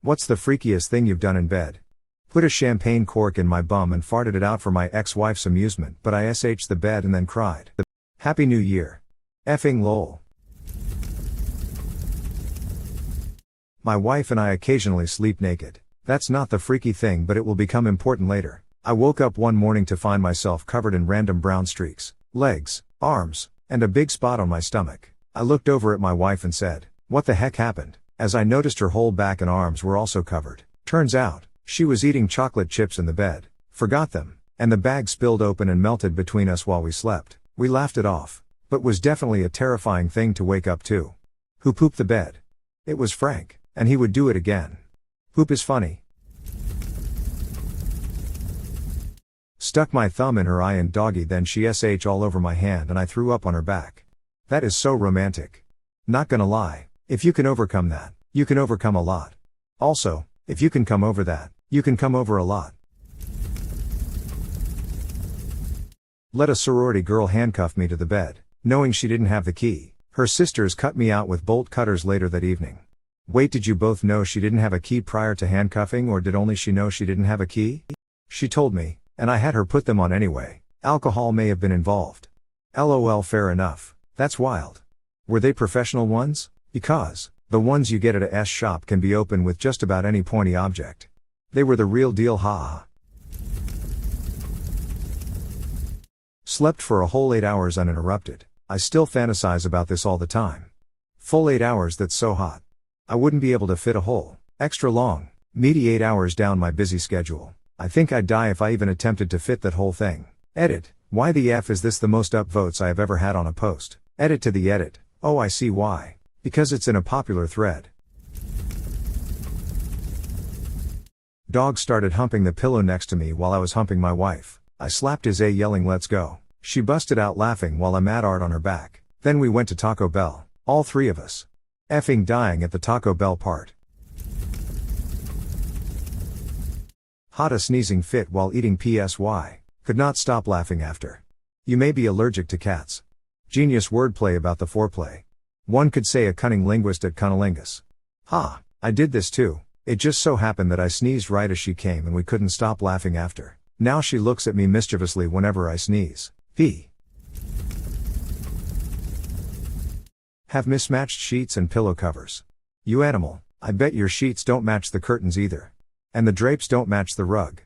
What's the freakiest thing you've done in bed? Put a champagne cork in my bum and farted it out for my ex-wife's amusement, but I sh'd the bed and then cried. Happy New Year. Effing lol. My wife and I occasionally sleep naked. That's not the freaky thing, but it will become important later. I woke up one morning to find myself covered in random brown streaks, legs, arms, and a big spot on my stomach. I looked over at my wife and said, "What the heck happened?" as I noticed her whole back and arms were also covered. Turns out, she was eating chocolate chips in the bed, forgot them, and the bag spilled open and melted between us while we slept. We laughed it off, but was definitely a terrifying thing to wake up to. Who pooped the bed? It was Frank, and he would do it again. Poop is funny. Stuck my thumb in her eye and doggy, then she all over my hand and I threw up on her back. That is so romantic. Not gonna lie, if you can overcome that, you can overcome a lot. Also, if you can come over that, you can come over a lot. Let a sorority girl handcuff me to the bed, knowing she didn't have the key. Her sisters cut me out with bolt cutters later that evening. Wait, did you both know she didn't have a key prior to handcuffing, or did only she know she didn't have a key? She told me, and I had her put them on anyway. Alcohol may have been involved. LOL, fair enough. That's wild. Were they professional ones? Because the ones you get at a shop can be open with just about any pointy object. They were the real deal, haha. Slept for a whole 8 hours uninterrupted. I still fantasize about this all the time. Full 8 hours, that's so hot. I wouldn't be able to fit a whole, extra long, meaty 8 hours down my busy schedule. I think I'd die if I even attempted to fit that whole thing. Edit. Why the F is this the most upvotes I have ever had on a post? Edit to the edit. Oh, I see why. Because it's in a popular thread. Dog started humping the pillow next to me while I was humping my wife. I slapped his yelling, "Let's go." She busted out laughing while I mad art on her back. Then we went to Taco Bell. All three of us. Effing dying at the Taco Bell part. Had a sneezing fit while eating PSY. Could not stop laughing after. You may be allergic to cats. Genius wordplay about the foreplay. One could say a cunning linguist at cunnilingus. Ha, I did this too. It just so happened that I sneezed right as she came and we couldn't stop laughing after. Now she looks at me mischievously whenever I sneeze. P. Have mismatched sheets and pillow covers. You animal, I bet your sheets don't match the curtains either. And the drapes don't match the rug.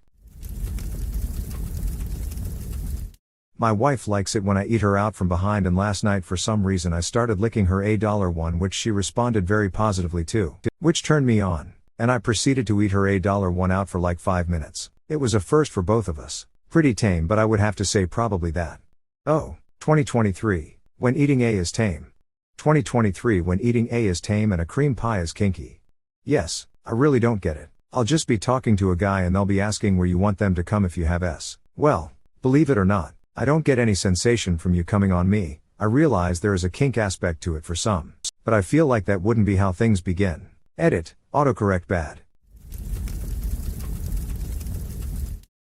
My wife likes it when I eat her out from behind, and last night for some reason I started licking her $1, which she responded very positively to, which turned me on, and I proceeded to eat her $1 out for like 5 minutes. It was a first for both of us. Pretty tame, but I would have to say probably that. Oh, 2023, when eating A is tame. 2023 when eating A is tame and a cream pie is kinky. Yes, I really don't get it. I'll just be talking to a guy and they'll be asking where you want them to come if you have S. Well, believe it or not, I don't get any sensation from you coming on me. I realize there is a kink aspect to it for some, but I feel like that wouldn't be how things begin. Edit, autocorrect bad.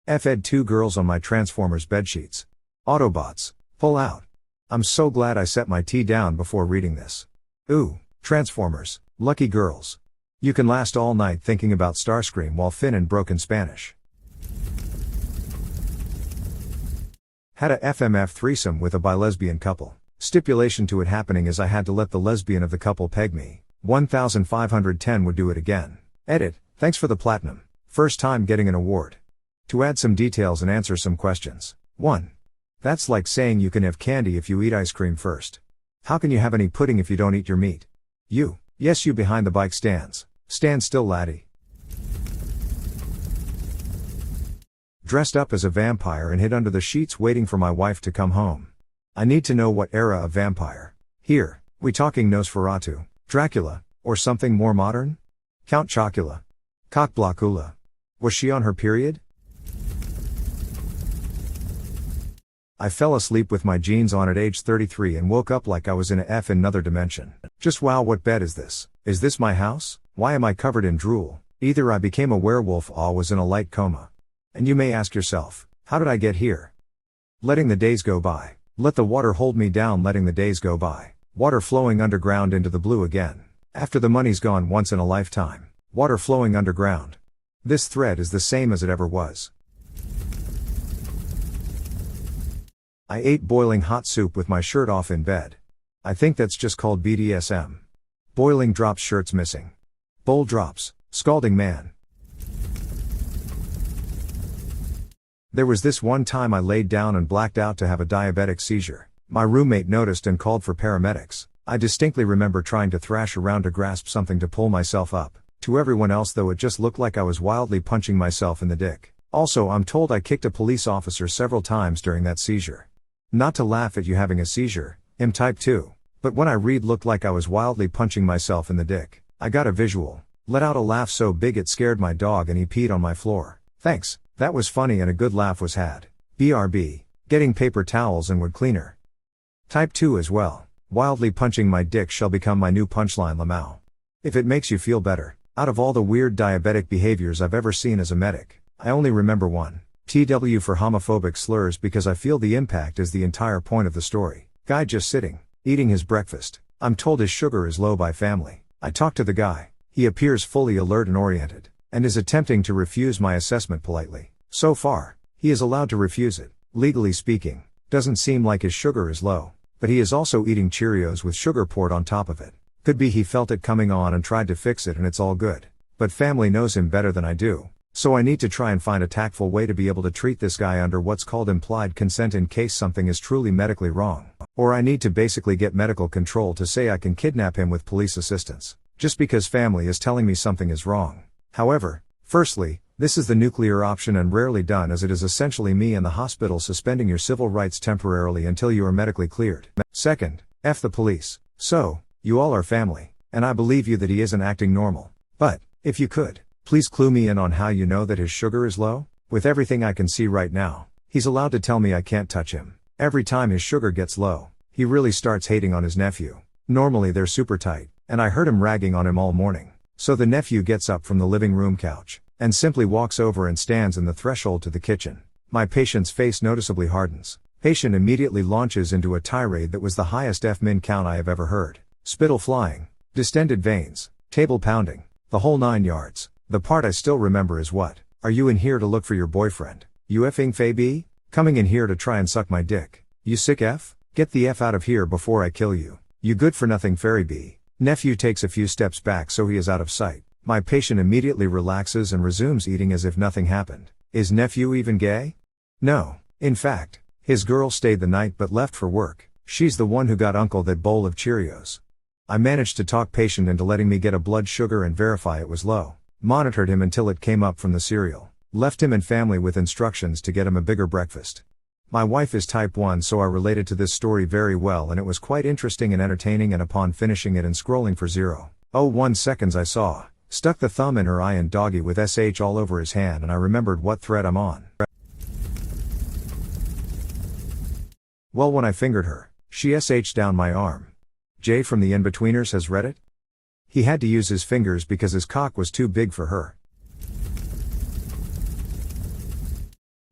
F'd 2 girls on my Transformers bedsheets. Autobots, pull out. I'm so glad I set my tea down before reading this. Ooh, Transformers, lucky girls. You can last all night thinking about Starscream while Finn in broken Spanish. Had a FMF threesome with a bi-lesbian couple. Stipulation to it happening is I had to let the lesbian of the couple peg me. 1,510 would do it again. Edit, thanks for the platinum. First time getting an award. To add some details and answer some questions. 1. That's like saying you can have candy if you eat ice cream first. How can you have any pudding if you don't eat your meat? You, yes you behind the bike stands. Stand still laddie. Dressed up as a vampire and hid under the sheets waiting for my wife to come home. I need to know what era of vampire. Here, we talking Nosferatu, Dracula, or something more modern? Count Chocula. Cock Blackula. Was she on her period? I fell asleep with my jeans on at age 33 and woke up like I was in a F in another dimension. Just wow, what bed is this? Is this my house? Why am I covered in drool? Either I became a werewolf or was in a light coma. And you may ask yourself, how did I get here? Letting the days go by. Let the water hold me down, letting the days go by. Water flowing underground into the blue again. After the money's gone once in a lifetime. Water flowing underground. This thread is the same as it ever was. I ate boiling hot soup with my shirt off in bed. I think that's just called BDSM. Boiling drops, shirts missing. Bowl drops, scalding man. There was this one time I laid down and blacked out to have a diabetic seizure. My roommate noticed and called for paramedics. I distinctly remember trying to thrash around to grasp something to pull myself up. To everyone else though, it just looked like I was wildly punching myself in the dick. Also, I'm told I kicked a police officer several times during that seizure. Not to laugh at you having a seizure, I'm type 2. But when I read looked like I was wildly punching myself in the dick, I got a visual. Let out a laugh so big it scared my dog and he peed on my floor. Thanks, that was funny and a good laugh was had. BRB, getting paper towels and wood cleaner. Type 2 as well. Wildly punching my dick shall become my new punchline, Lamau. If it makes you feel better. Out of all the weird diabetic behaviors I've ever seen as a medic, I only remember one. TW for homophobic slurs, because I feel the impact is the entire point of the story. Guy just sitting, eating his breakfast. I'm told his sugar is low by family. I talk to the guy. He appears fully alert and oriented, and is attempting to refuse my assessment politely. So far, he is allowed to refuse it. Legally speaking, doesn't seem like his sugar is low, but he is also eating Cheerios with sugar poured on top of it. Could be he felt it coming on and tried to fix it and it's all good. But family knows him better than I do, so I need to try and find a tactful way to be able to treat this guy under what's called implied consent in case something is truly medically wrong. Or I need to basically get medical control to say I can kidnap him with police assistance, just because family is telling me something is wrong. However, firstly, this is the nuclear option and rarely done, as it is essentially me and the hospital suspending your civil rights temporarily until you are medically cleared. Second, F the police. So, you all are family, and I believe you that he isn't acting normal. But, if you could, please clue me in on how you know that his sugar is low? With everything I can see right now, he's allowed to tell me I can't touch him. Every time his sugar gets low, he really starts hating on his nephew. Normally they're super tight, and I heard him ragging on him all morning. So the nephew gets up from the living room couch, and simply walks over and stands in the threshold to the kitchen. My patient's face noticeably hardens. Patient immediately launches into a tirade that was the highest F-min count I have ever heard. Spittle flying, distended veins, table pounding, the whole 9 yards. The part I still remember is what? Are you in here to look for your boyfriend? You effing Faye? Coming in here to try and suck my dick? You sick F? Get the F out of here before I kill you. You good for nothing fairy bee. Nephew takes a few steps back so he is out of sight. My patient immediately relaxes and resumes eating as if nothing happened. Is nephew even gay? No. In fact, his girl stayed the night but left for work. She's the one who got uncle that bowl of Cheerios. I managed to talk patient into letting me get a blood sugar and verify it was low. Monitored him until it came up from the cereal. Left him and family with instructions to get him a bigger breakfast. My wife is type 1, so I related to this story very well, and it was quite interesting and entertaining, and upon finishing it and scrolling for 0.01 seconds I saw, stuck the thumb in her eye and doggy with SH all over his hand, and I remembered what thread I'm on. Well, when I fingered her, she SH'd down my arm. Jay from the In-Betweeners has read it? He had to use his fingers because his cock was too big for her.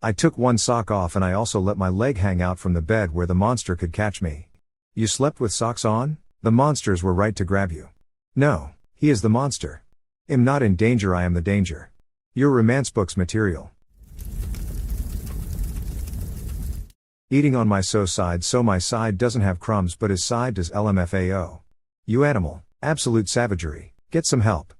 I took one sock off and I also let my leg hang out from the bed where the monster could catch me. You slept with socks on? The monsters were right to grab you. No, he is the monster. I'm not in danger, I am the danger. Your romance book's material. Eating on my side, so my side doesn't have crumbs but his side does. LMFAO. You animal, absolute savagery, get some help.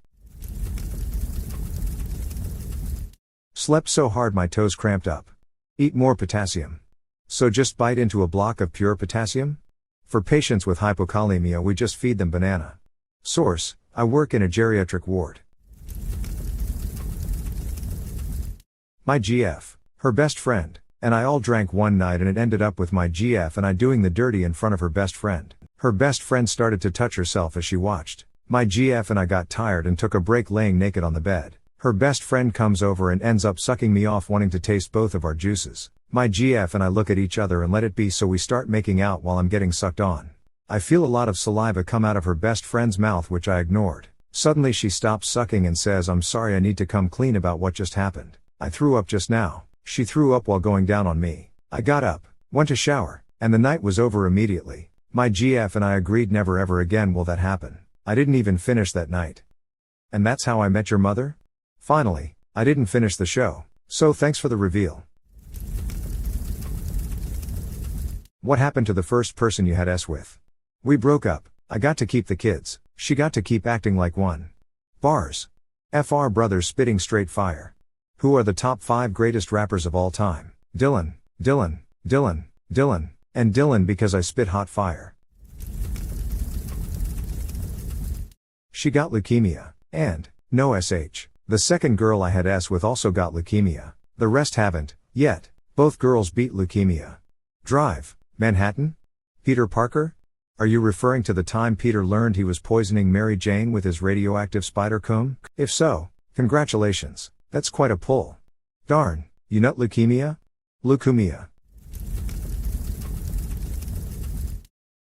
Slept so hard my toes cramped up. Eat more potassium. So just bite into a block of pure potassium? For patients with hypokalemia we just feed them banana. Source, I work in a geriatric ward. My GF, her best friend, and I all drank one night, and it ended up with my GF and I doing the dirty in front of her best friend. Her best friend started to touch herself as she watched. My GF and I got tired and took a break laying naked on the bed. Her best friend comes over and ends up sucking me off, wanting to taste both of our juices. My GF and I look at each other and let it be, so we start making out while I'm getting sucked on. I feel a lot of saliva come out of her best friend's mouth, which I ignored. Suddenly she stops sucking and says, "I'm sorry, I need to come clean about what just happened. I threw up just now." She threw up while going down on me. I got up, went to shower, and the night was over immediately. My GF and I agreed never ever again will that happen. I didn't even finish that night. And that's how I met your mother? Finally, I didn't finish the show, so thanks for the reveal. What happened to the first person you had S with? We broke up. I got to keep the kids. She got to keep acting like one. Bars. FR Brothers spitting straight fire. Who are the top 5 greatest rappers of all time? Dylan, Dylan, Dylan, Dylan, and Dylan because I spit hot fire. She got leukemia. And, no SH. The second girl I had S with also got leukemia. The rest haven't, yet. Both girls beat leukemia. Drive. Manhattan? Peter Parker? Are you referring to the time Peter learned he was poisoning Mary Jane with his radioactive spider comb? If so, congratulations. That's quite a pull. Darn, you nut leukemia? Leukemia.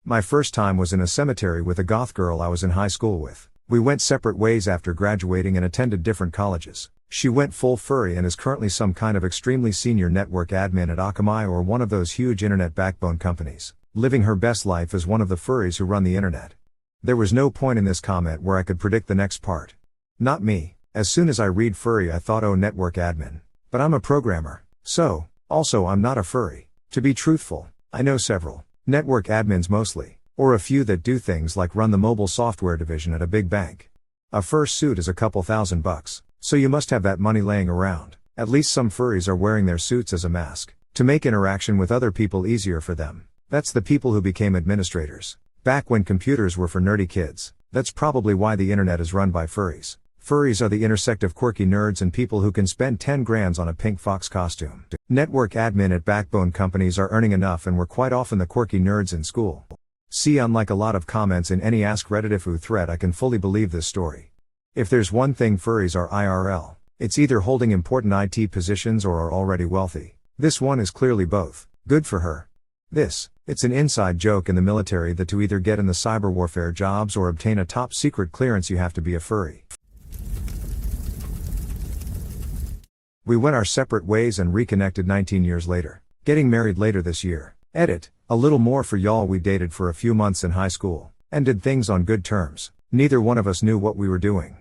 My first time was in a cemetery with a goth girl I was in high school with. We went separate ways after graduating and attended different colleges. She went full furry and is currently some kind of extremely senior network admin at Akamai or one of those huge internet backbone companies, living her best life as one of the furries who run the internet. There was no point in this comment where I could predict the next part. Not me. As soon as I read furry I thought, oh, network admin. But I'm a programmer. So, also I'm not a furry. To be truthful, I know several network admins mostly, or a few that do things like run the mobile software division at a big bank. A fursuit is a couple $1,000, so you must have that money laying around. At least some furries are wearing their suits as a mask, to make interaction with other people easier for them. That's the people who became administrators. Back when computers were for nerdy kids. That's probably why the internet is run by furries. Furries are the intersect of quirky nerds and people who can spend 10 grand on a pink fox costume. Network admin at backbone companies are earning enough and were quite often the quirky nerds in school. See, unlike a lot of comments in any AskReddit IFU thread, I can fully believe this story. If there's one thing furries are IRL, it's either holding important IT positions or are already wealthy. This one is clearly both. Good for her. It's an inside joke in the military that to either get in the cyber warfare jobs or obtain a top secret clearance you have to be a furry. We went our separate ways and reconnected 19 years later. Getting married later this year. Edit. A little more for y'all, we dated for a few months in high school, and did things on good terms. Neither one of us knew what we were doing.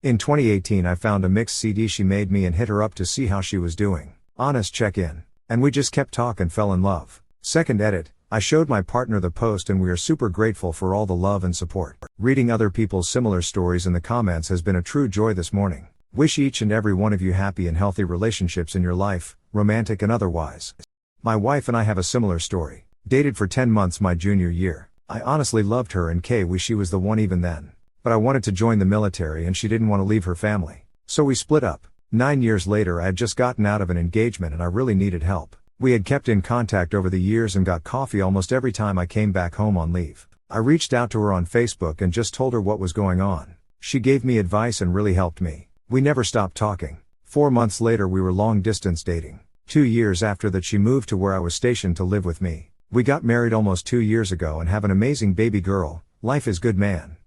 In 2018 I found a mixed CD she made me and hit her up to see how she was doing. Honest check-in. And we just kept talk and fell in love. Second edit. I showed my partner the post and we are super grateful for all the love and support. Reading other people's similar stories in the comments has been a true joy this morning. Wish each and every one of you happy and healthy relationships in your life, romantic and otherwise. My wife and I have a similar story. Dated for 10 months my junior year. I honestly loved her and wish she was the one even then. But I wanted to join the military and she didn't want to leave her family. So we split up. 9 years later I had just gotten out of an engagement and I really needed help. We had kept in contact over the years and got coffee almost every time I came back home on leave. I reached out to her on Facebook and just told her what was going on. She gave me advice and really helped me. We never stopped talking. 4 months later we were long distance dating. 2 years after that she moved to where I was stationed to live with me. We got married almost 2 years ago and have an amazing baby girl. Life is good, man.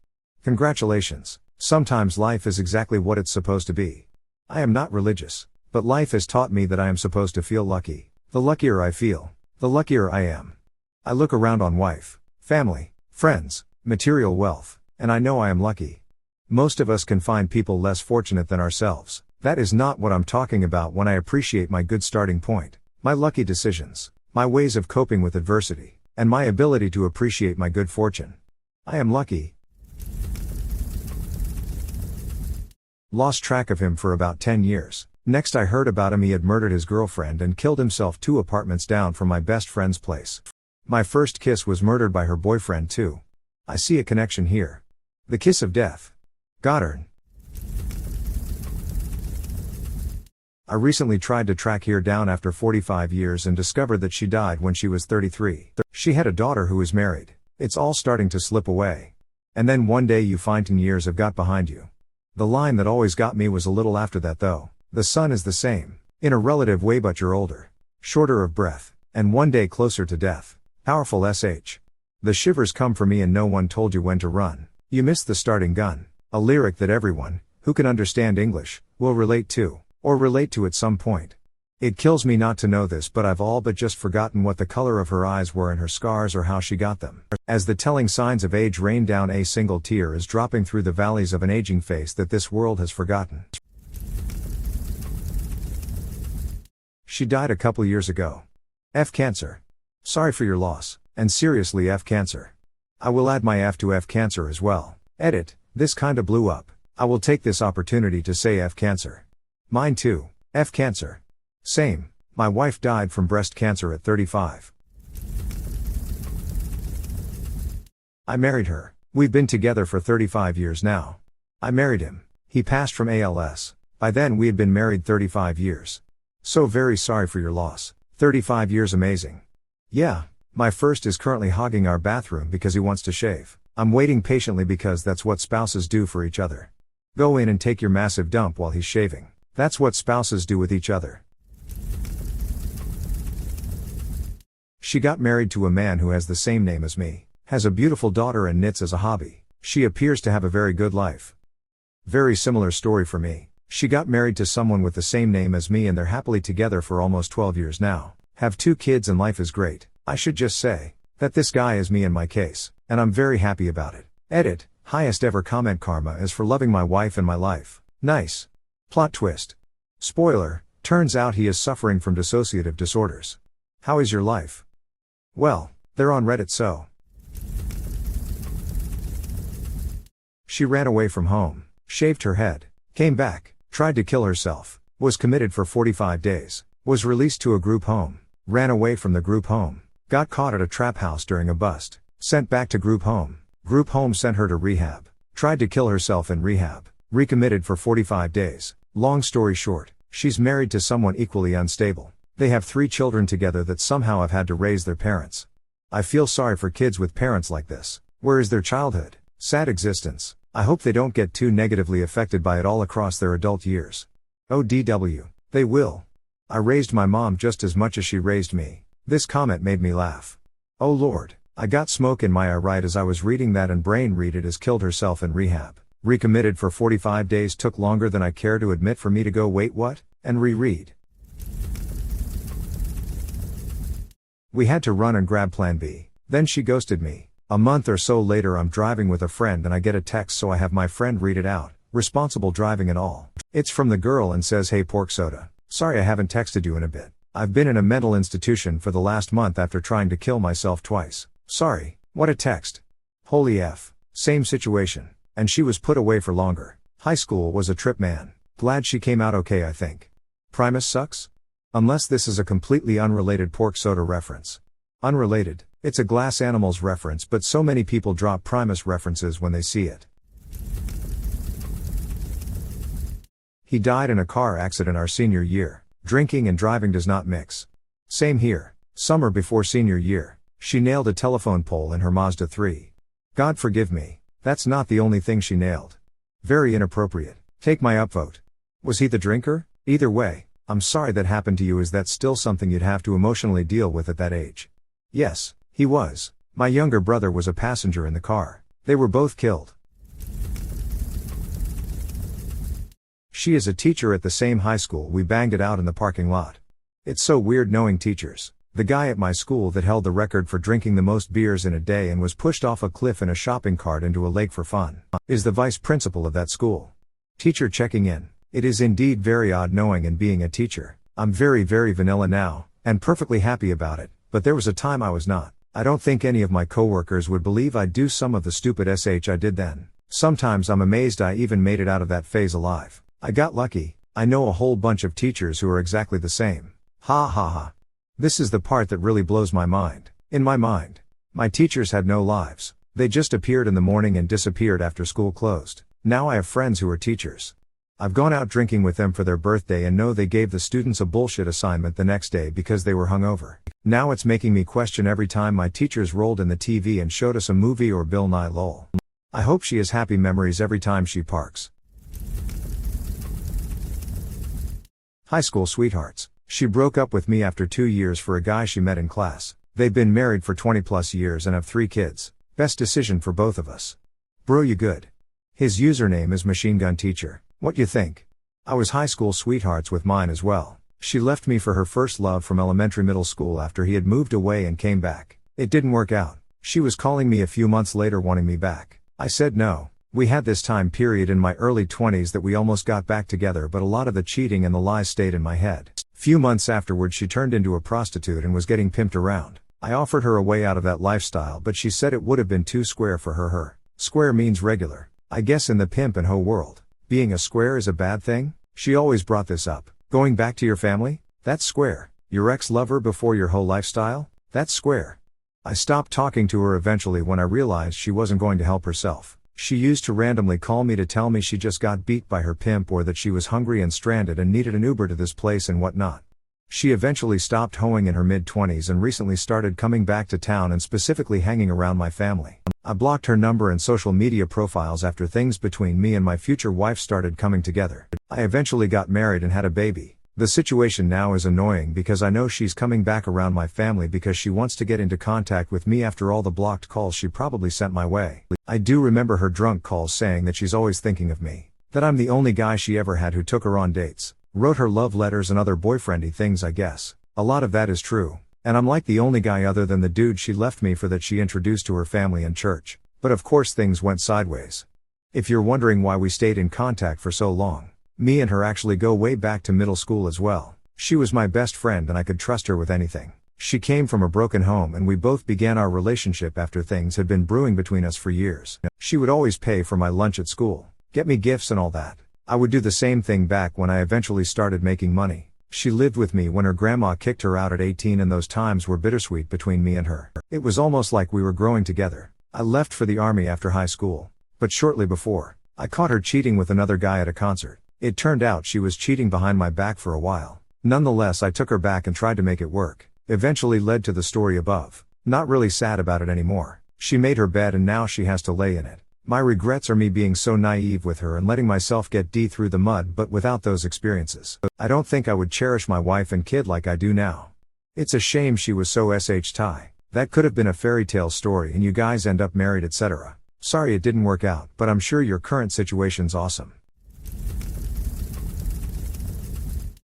Congratulations. Sometimes life is exactly what it's supposed to be. I am not religious, but life has taught me that I am supposed to feel lucky. The luckier I feel, the luckier I am. I look around on wife, family, friends, material wealth, and I know I am lucky. Most of us can find people less fortunate than ourselves. That is not what I'm talking about when I appreciate my good starting point, my lucky decisions, my ways of coping with adversity, and my ability to appreciate my good fortune. I am lucky. Lost track of him for about 10 years. Next I heard about him, he had murdered his girlfriend and killed himself 2 apartments down from my best friend's place. My first kiss was murdered by her boyfriend too. I see a connection here. The kiss of death. Goddard. I recently tried to track her down after 45 years and discovered that she died when she was 33. She had a daughter who is married. It's all starting to slip away. And then one day you find 10 years have got behind you. The line that always got me was a little after that though. The sun is the same, in a relative way, but you're older, shorter of breath, and one day closer to death. Powerful SH. The shivers come for me and no one told you when to run. You missed the starting gun. A lyric that everyone, who can understand English, will relate to, or relate to at some point. It kills me not to know this, but I've all but just forgotten what the color of her eyes were and her scars or how she got them. As the telling signs of age rain down, a single tear is dropping through the valleys of an aging face that this world has forgotten. She died a couple years ago. F cancer. Sorry for your loss, and seriously F cancer. I will add my F to F cancer as well. Edit, this kinda blew up. I will take this opportunity to say F cancer. Mine too, F cancer. Same, my wife died from breast cancer at 35. I married her. We've been together for 35 years now. I married him. He passed from ALS. By then we had been married 35 years. So very sorry for your loss. 35 years amazing. Yeah, my first is currently hogging our bathroom because he wants to shave. I'm waiting patiently because that's what spouses do for each other. Go in and take your massive dump while he's shaving. That's what spouses do with each other. She got married to a man who has the same name as me, has a beautiful daughter and knits as a hobby. She appears to have a very good life. Very similar story for me. She got married to someone with the same name as me and they're happily together for almost 12 years now. Have 2 kids and life is great. I should just say that this guy is me in my case, and I'm very happy about it. Edit, highest ever comment, karma is for loving my wife and my life. Nice. Plot twist. Spoiler, turns out he is suffering from dissociative disorders. How is your life? Well, they're on Reddit so. She ran away from home, shaved her head, came back, tried to kill herself, was committed for 45 days, was released to a group home, ran away from the group home, got caught at a trap house during a bust, sent back to group home sent her to rehab, tried to kill herself in rehab, recommitted for 45 days. Long story short, she's married to someone equally unstable. They have 3 children together that somehow have had to raise their parents. I feel sorry for kids with parents like this. Where is their childhood? Sad existence. I hope they don't get too negatively affected by it all across their adult years. ODW. They will. I raised my mom just as much as she raised me. This comment made me laugh. Oh Lord, I got smoke in my eye right as I was reading that, and brain read it as killed herself in rehab. Recommitted for 45 days took longer than I care to admit for me to go wait what? And reread. We had to run and grab plan B. Then she ghosted me. A month or so later I'm driving with a friend and I get a text, so I have my friend read it out. Responsible driving and all. It's from the girl and says, "Hey pork soda. Sorry I haven't texted you in a bit. I've been in a mental institution for the last month after trying to kill myself twice. Sorry." What a text. Holy F. Same situation. And she was put away for longer. High school was a trip, man. Glad she came out okay, I think. Primus sucks? Unless this is a completely unrelated pork soda reference. Unrelated, it's a Glass Animals reference, but so many people drop Primus references when they see it. He died in a car accident our senior year. Drinking and driving does not mix. Same here. Summer before senior year, she nailed a telephone pole in her Mazda 3. God forgive me, that's not the only thing she nailed. Very inappropriate. Take my upvote. Was he the drinker? Either way, I'm sorry that happened to you. Is that still something you'd have to emotionally deal with at that age? Yes, he was. My younger brother was a passenger in the car. They were both killed. She is a teacher at the same high school. We banged it out in the parking lot. It's so weird knowing teachers. The guy at my school that held the record for drinking the most beers in a day and was pushed off a cliff in a shopping cart into a lake for fun is the vice principal of that school. Teacher checking in. It is indeed very odd knowing and being a teacher. I'm very vanilla now, and perfectly happy about it, but there was a time I was not. I don't think any of my coworkers would believe I'd do some of the stupid SH I did then. Sometimes I'm amazed I even made it out of that phase alive. I got lucky. I know a whole bunch of teachers who are exactly the same. Ha ha ha. This is the part that really blows my mind. In my mind, my teachers had no lives. They just appeared in the morning and disappeared after school closed. Now I have friends who are teachers. I've gone out drinking with them for their birthday and know they gave the students a bullshit assignment the next day because they were hungover. Now it's making me question every time my teachers rolled in the TV and showed us a movie or Bill Nye lol. I hope she has happy memories every time she parks. High school sweethearts. She broke up with me after 2 years for a guy she met in class. They've been married for 20 plus years and have 3 kids. Best decision for both of us. Bro, you good? His username is Machine Gun Teacher. What you think? I was high school sweethearts with mine as well. She left me for her first love from elementary middle school after he had moved away and came back. It didn't work out. She was calling me a few months later wanting me back. I said no. We had this time period in my early 20s that we almost got back together, but a lot of the cheating and the lies stayed in my head. Few months afterwards she turned into a prostitute and was getting pimped around. I offered her a way out of that lifestyle, but she said it would have been too square for her. Square means regular. I guess in the pimp and hoe world, being a square is a bad thing? She always brought this up. Going back to your family? That's square. Your ex-lover before your whole lifestyle? That's square. I stopped talking to her eventually when I realized she wasn't going to help herself. She used to randomly call me to tell me she just got beat by her pimp or that she was hungry and stranded and needed an Uber to this place and whatnot. She eventually stopped hoeing in her mid-20s and recently started coming back to town and specifically hanging around my family. I blocked her number and social media profiles after things between me and my future wife started coming together. I eventually got married and had a baby. The situation now is annoying because I know she's coming back around my family because she wants to get into contact with me after all the blocked calls she probably sent my way. I do remember her drunk calls saying that she's always thinking of me, that I'm the only guy she ever had who took her on dates, wrote her love letters and other boyfriendy things. I guess a lot of that is true, and I'm like the only guy other than the dude she left me for that she introduced to her family and church. But of course things went sideways. If you're wondering why we stayed in contact for so long, me and her actually go way back to middle school as well. She was my best friend and I could trust her with anything. She came from a broken home and we both began our relationship after things had been brewing between us for years. She would always pay for my lunch at school, get me gifts and all that. I would do the same thing back when I eventually started making money. She lived with me when her grandma kicked her out at 18 and those times were bittersweet between me and her. It was almost like we were growing together. I left for the army after high school, but shortly before, I caught her cheating with another guy at a concert. It turned out she was cheating behind my back for a while. Nonetheless, I took her back and tried to make it work. Eventually led to the story above. Not really sad about it anymore. She made her bed and now she has to lay in it. My regrets are me being so naive with her and letting myself get through the mud, but without those experiences, I don't think I would cherish my wife and kid like I do now. It's a shame she was so Thai. That could have been a fairy tale story and you guys end up married, etc. Sorry it didn't work out, but I'm sure your current situation's awesome.